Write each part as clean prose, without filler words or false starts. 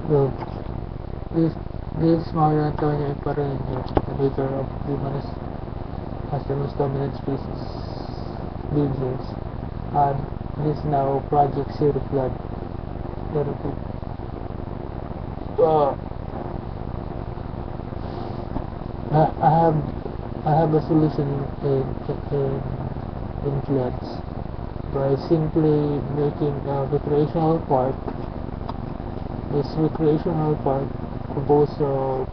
So, this, this Mario Antonio Ipareño, the leader of humanist, as the most dominant species, leaders, and this now Project Zero Flood. Uh, I have a solution in floods by simply making a recreational park. This recreational park composed of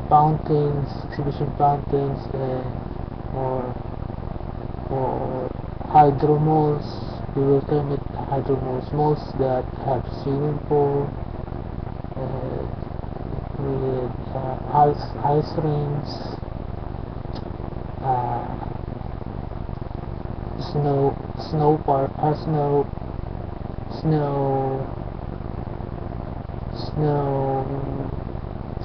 fountains, exhibition fountains, or hydro malls. We will term it hydro malls that have swimming pool with ice rinks, uh, snow park, snow snow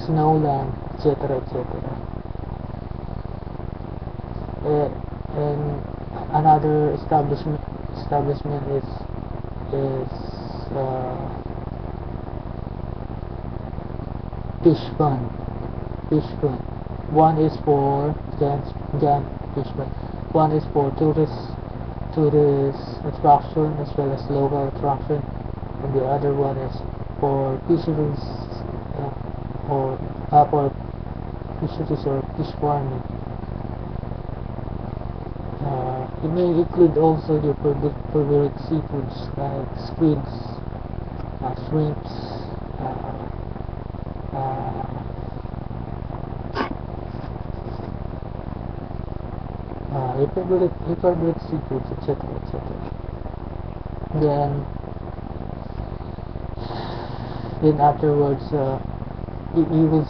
snowland, etc., etc. And another establishment is fish fund. Fish fund. One is for Jan fish fund. One is for tourist attraction as well as local attraction, and the other one is for fisheries for fisheries or fish farming. It may include also your favorite seafoods like squids, shrimps, your favorite seafoods, etc., etc. Then afterwards, you will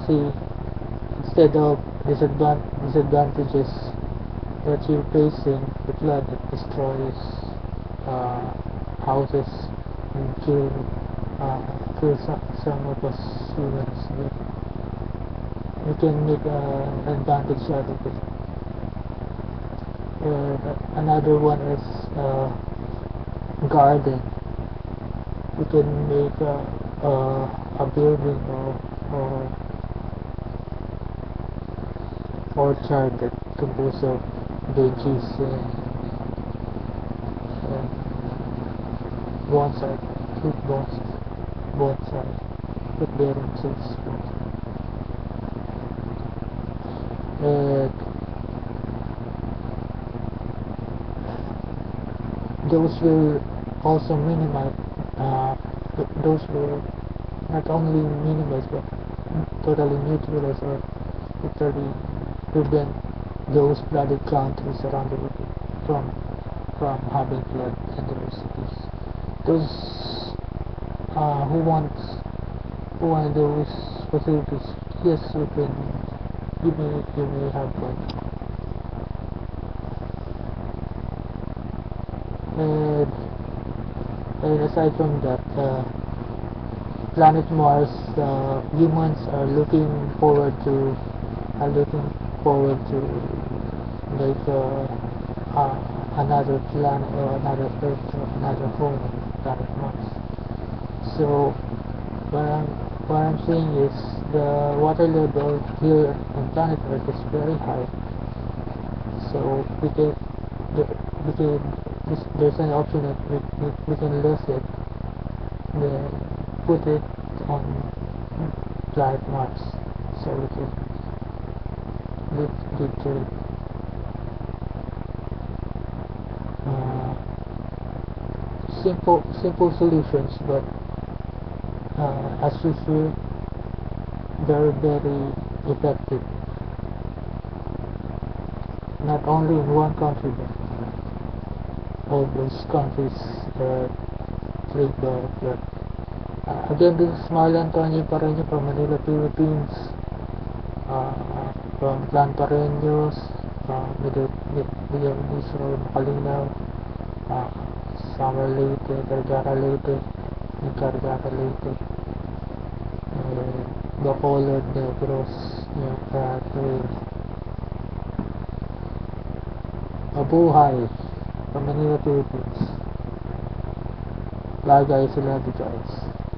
see instead of disadvantages that you're facing, the flood that destroys houses and kill some of us humans. You can make an advantage out of it. Another one is garden. You can make a building or orchard that composed of veggies and bonsai, fruit bonsai, fruit bearing trees. And those will also minimize, those will not only minimize but totally neutralize or totally prevent those flooded countries around the world from having flood in their cities. Those who want those facilities, yes, you may have one. And aside from that, planet Mars, humans are looking forward to make another planet or another Earth or another home on planet Mars. So what I'm saying is the water level here on planet Earth is very high. So there's an option that we can lose it, then put it on planet Mars, so we can live there. Simple solutions, but as usual, very effective. Not only in one country, but all those countries plagued by flood. Again, this is Mario Antonio Pareño from Manila, Philippines. From Plantareños, Middle East Road, Kalinaw, Summer Leyte, Vergara Leyte, Cargata Leyte, Bacolod, Negros, Mabuhay from Manila, Philippines. Bye guys, I love you guys.